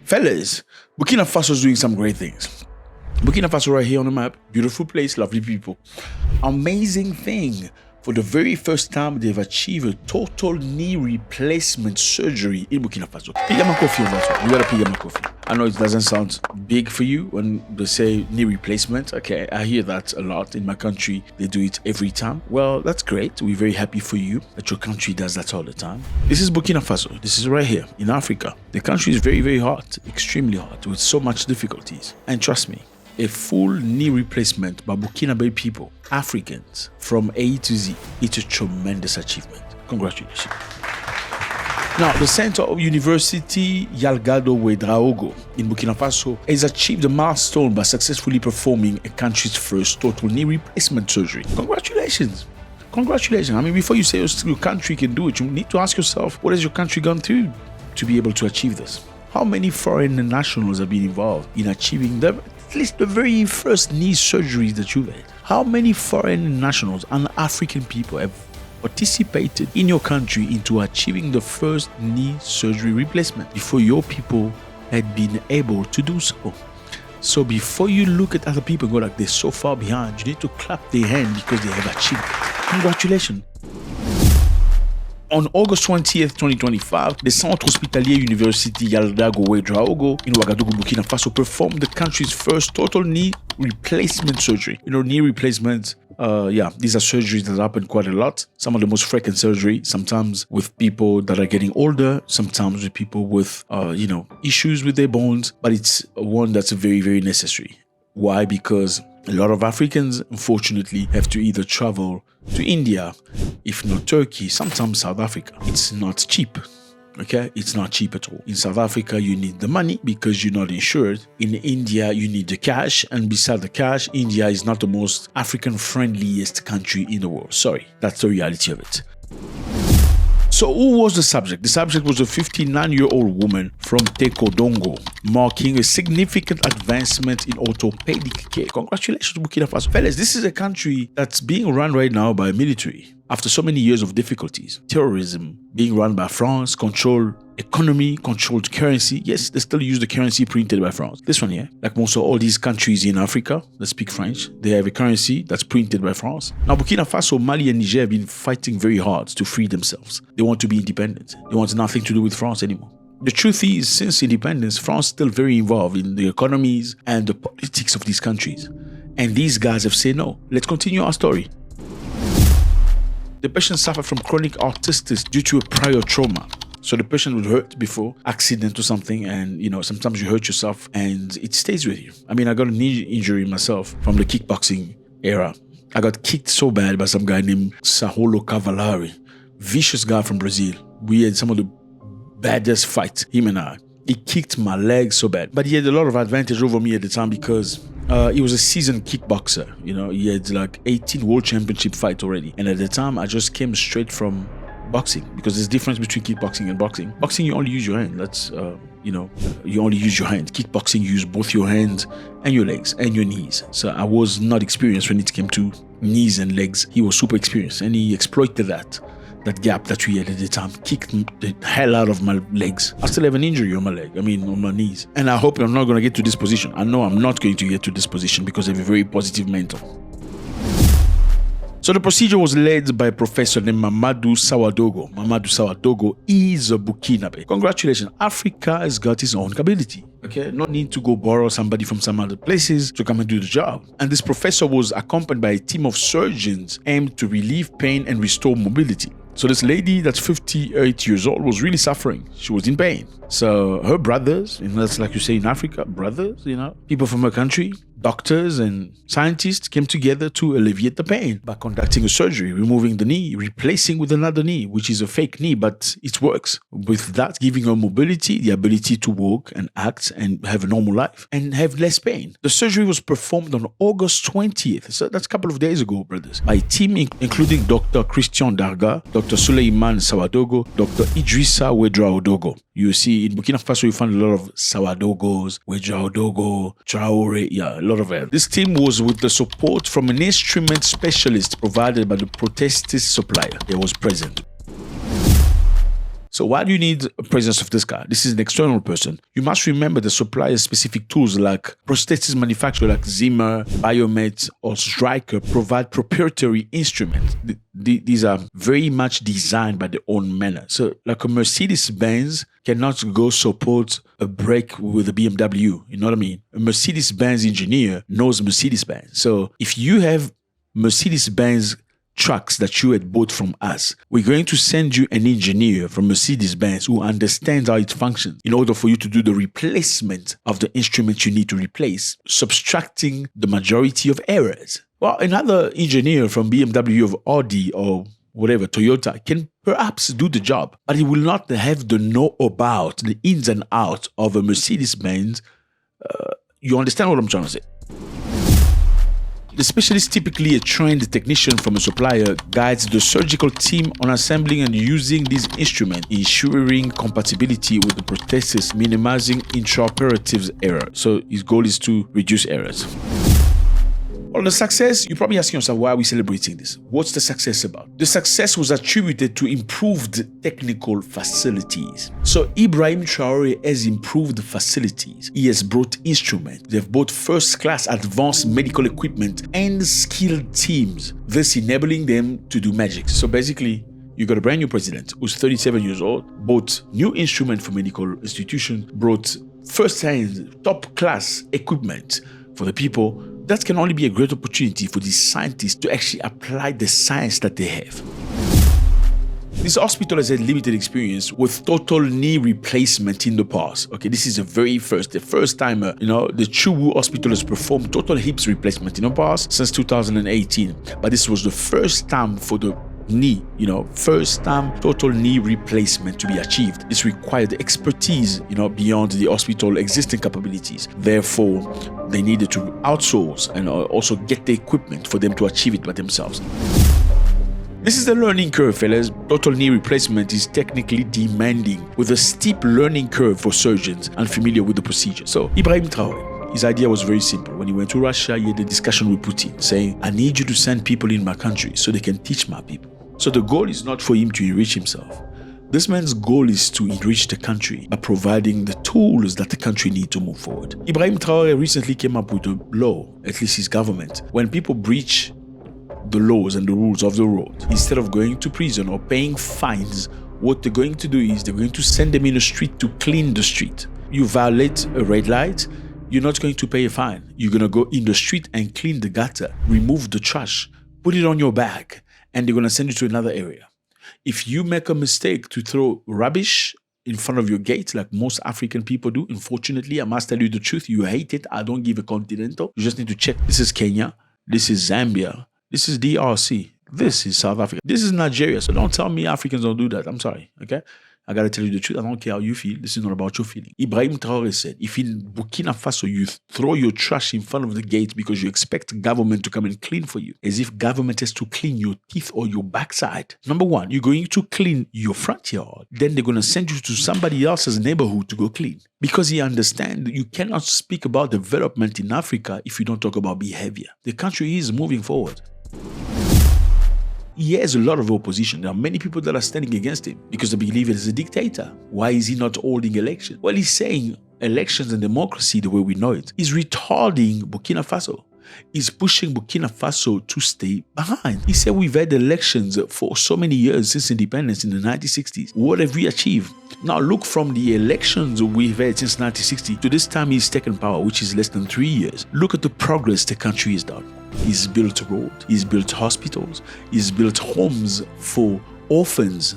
Fellas, Burkina Faso is doing some great things. Burkina Faso right here on the map, beautiful place, lovely people. Amazing thing. For the very first time, they've achieved a total knee replacement surgery in Burkina Faso. Piga my coffee on that one. You gotta piga my coffee. I know it doesn't sound big for you when they say knee replacement. Okay, I hear that a lot in my country. They do it every time. Well, that's great. We're very happy for you that your country does that all the time. This is Burkina Faso. This is right here in Africa. The country is very, very hot, extremely hot, with so much difficulties. And trust me, a full knee replacement by Burkinabe people, Africans, from A to Z. It's a tremendous achievement. Congratulations. Now, the Center of University Yalgado Ouedraogo in Burkina Faso has achieved a milestone by successfully performing a country's first total knee replacement surgery. Congratulations. Congratulations. I mean, before you say your country can do it, you need to ask yourself, what has your country gone through to be able to achieve this? How many foreign nationals have been involved in achieving at least the very first knee surgeries that you've had? How many foreign nationals and African people have participated in your country into achieving the first knee surgery replacement before your people had been able to do so? So before you look at other people and go like they're so far behind, you need to clap their hand because they have achieved it. Congratulations. On August 20th, 2025, the Centre Hospitalier University Yalgado Ouedraogo in Ouagadougou, Burkina Faso performed the country's first total knee replacement surgery. You know, knee replacements, these are surgeries that happen quite a lot. Some of the most frequent surgery, sometimes with people that are getting older, sometimes with people with, issues with their bones, but it's one that's very, very necessary. Why? Because a lot of Africans, unfortunately, have to either travel to India, if not Turkey, sometimes South Africa. It's not cheap, okay? It's not cheap at all. In South Africa, you need the money because you're not insured. In India, you need the cash. And beside the cash, India is not the most African-friendliest country in the world. Sorry, that's the reality of it. So who was the subject? The subject was a 59-year-old woman from Tekodongo, marking a significant advancement in orthopedic care. Congratulations to Burkina Faso. Fellas, this is a country that's being run right now by military. After so many years of difficulties, terrorism, being run by France, controlled economy, controlled currency. Yes, they still use the currency printed by France. This one here, like most of all these countries in Africa that speak French, they have a currency that's printed by France. Now, Burkina Faso, Mali, and Niger have been fighting very hard to free themselves. They want to be independent. They want nothing to do with France anymore. The truth is, since independence, France is still very involved in the economies and the politics of these countries. And these guys have said, no, let's continue our story. The patient suffered from chronic arthritis due to a prior trauma. So the patient was hurt before, accident or something, and sometimes you hurt yourself and it stays with you. I mean, I got a knee injury myself from the kickboxing era. I got kicked so bad by some guy named Saulo Cavalari, vicious guy from Brazil. We had some of the baddest fights, him and I. He kicked my leg so bad, but he had a lot of advantage over me at the time because he was a seasoned kickboxer. He had like 18 world championship fights already. And at the time, I just came straight from boxing because there's a difference between kickboxing and boxing. Boxing, you only use your hand. That's, you only use your hand. Kickboxing, you use both your hands and your legs and your knees. So I was not experienced when it came to knees and legs. He was super experienced and he exploited that gap that we had at the time, kicked the hell out of my legs. I still have an injury on my leg, on my knees. And I hope I'm not going to get to this position. I know I'm not going to get to this position because I have a very positive mentor. So the procedure was led by a professor named Mamadou Sawadogo. Mamadou Sawadogo is a Burkinabe. Congratulations, Africa has got its own ability. Okay, no need to go borrow somebody from some other places to come and do the job. And this professor was accompanied by a team of surgeons aimed to relieve pain and restore mobility. So this lady that's 58 years old was really suffering. She was in pain. So her brothers, and that's like you say in Africa, brothers, people from her country, doctors and scientists came together to alleviate the pain by conducting a surgery, removing the knee, replacing with another knee, which is a fake knee, but it works. With that, giving her mobility, the ability to walk and act and have a normal life and have less pain. The surgery was performed on August 20th. So that's a couple of days ago, brothers, by a team including Dr. Christian Darga, Dr. Suleiman Sawadogo, Dr. Idrissa Ouedraogo. You see, in Burkina Faso, you find a lot of Sawadogos, Ouedraogo, Traore, a lot of it. This team was with the support from an instrument specialist provided by the Prosthesis supplier that was present. So why do you need a presence of this guy? This is an external person. You must remember the supplier-specific tools like prosthesis manufacturer like Zimmer, Biomet, or Stryker provide proprietary instruments. These are very much designed by their own manner. So like a Mercedes-Benz cannot go support a brake with a BMW. You know what I mean? A Mercedes-Benz engineer knows Mercedes-Benz. So if you have Mercedes-Benz trucks that you had bought from us, we're going to send you an engineer from Mercedes-Benz who understands how it functions in order for you to do the replacement of the instrument you need to replace, subtracting the majority of errors. Well, another engineer from BMW or Audi or whatever, Toyota, can perhaps do the job, but he will not have the know about the ins and outs of a Mercedes-Benz. You understand what I'm trying to say? The specialist, typically a trained technician from a supplier, guides the surgical team on assembling and using these instruments, ensuring compatibility with the prosthesis, minimizing intraoperative error. So his goal is to reduce errors. Well, the success, you're probably asking yourself, why are we celebrating this? What's the success about? The success was attributed to improved technical facilities. So Ibrahim Traore has improved the facilities. He has brought instruments. They've brought first-class advanced medical equipment and skilled teams, thus enabling them to do magic. So basically, you got a brand new president who's 37 years old, bought new instruments for medical institutions, brought first-hand, top-class equipment for the people. That can only be a great opportunity for these scientists to actually apply the science that they have. This hospital has had limited experience with total knee replacement in the past. Okay, this is the first time, the Chubu hospital has performed total hips replacement in the past since 2018. But this was the first time for the knee, first time total knee replacement to be achieved. This required expertise, beyond the hospital existing capabilities. Therefore, they needed to outsource and also get the equipment for them to achieve it by themselves. This is the learning curve, fellas. Total knee replacement is technically demanding, with a steep learning curve for surgeons unfamiliar with the procedure. So, Ibrahim Traore, his idea was very simple. When he went to Russia, he had a discussion with Putin saying, I need you to send people in my country so they can teach my people. So the goal is not for him to enrich himself. This man's goal is to enrich the country by providing the tools that the country needs to move forward. Ibrahim Traore recently came up with a law, at least his government. When people breach the laws and the rules of the road, instead of going to prison or paying fines, what they're going to do is they're going to send them in the street to clean the street. You violate a red light, you're not going to pay a fine. You're going to go in the street and clean the gutter, remove the trash, put it on your bag, and they're going to send you to another area. If you make a mistake to throw rubbish in front of your gate, like most African people do, unfortunately, I must tell you the truth, you hate it. I don't give a continental. You just need to check. This is Kenya. This is Zambia. This is DRC. This is South Africa. This is Nigeria. So don't tell me Africans don't do that. I'm sorry, okay? I gotta tell you the truth. I don't care how you feel. This is not about your feeling. Ibrahim Traore said, if in Burkina Faso you throw your trash in front of the gate because you expect government to come and clean for you, as if government has to clean your teeth or your backside. Number one, you're going to clean your front yard. Then they're going to send you to somebody else's neighborhood to go clean. Because he understands you cannot speak about development in Africa if you don't talk about behavior. The country is moving forward. He has a lot of opposition. There are many people that are standing against him because they believe it is a dictator. Why is he not holding elections? Well, he's saying elections and democracy the way we know it is retarding Burkina Faso. He's pushing Burkina Faso to stay behind. He said we've had elections for so many years since independence in the 1960s. What have we achieved? Now look, from the elections we've had since 1960 to this time he's taken power, which is less than 3 years. Look at the progress the country has done. He's built roads, he's built hospitals, he's built homes for orphans,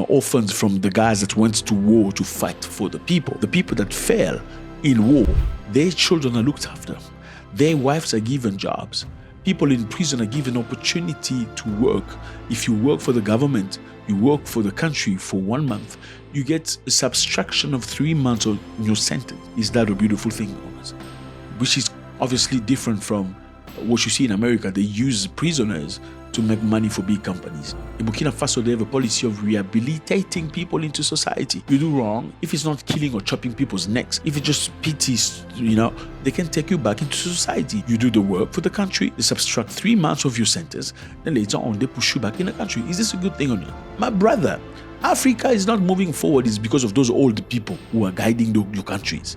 orphans from the guys that went to war to fight for the people that fell in war. Their children are looked after. Their wives are given jobs. People in prison are given opportunity to work. If you work for the government, you work for the country for 1 month, you get a subtraction of 3 months on your sentence. Is that a beautiful thing? Which is obviously different from what you see in America. They use prisoners to make money for big companies. In Burkina Faso, they have a policy of rehabilitating people into society. You do wrong, if it's not killing or chopping people's necks, if it just pities, they can take you back into society. You do the work for the country, they subtract 3 months of your sentence, then later on they push you back in the country. Is this a good thing or not? My brother, Africa is not moving forward is because of those old people who are guiding the countries.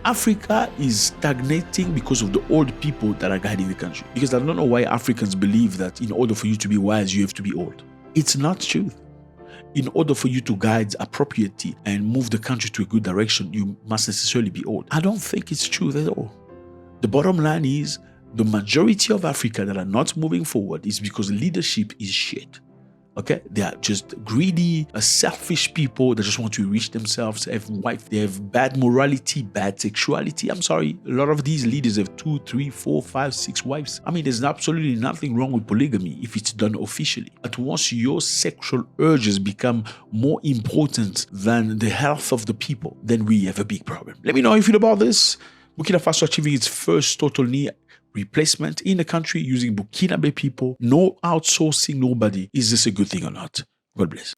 Africa is stagnating because of the old people that are guiding the country. Because I don't know why Africans believe that in order for you to be wise, you have to be old. It's not true. In order for you to guide appropriately and move the country to a good direction, you must necessarily be old. I don't think it's true at all. The bottom line is the majority of Africa that are not moving forward is because leadership is shit. Okay, they are just greedy, selfish people that just want to enrich themselves, have wife, they have bad morality, bad sexuality. I'm sorry, a lot of these leaders have 2, 3, 4, 5, 6 wives. I mean, there's absolutely nothing wrong with polygamy if it's done officially. But once your sexual urges become more important than the health of the people, then we have a big problem. Let me know how you feel about this. Burkina Faso achieving its first total knee replacement in the country using Burkinabe people. No outsourcing, nobody. Is this a good thing or not? God bless.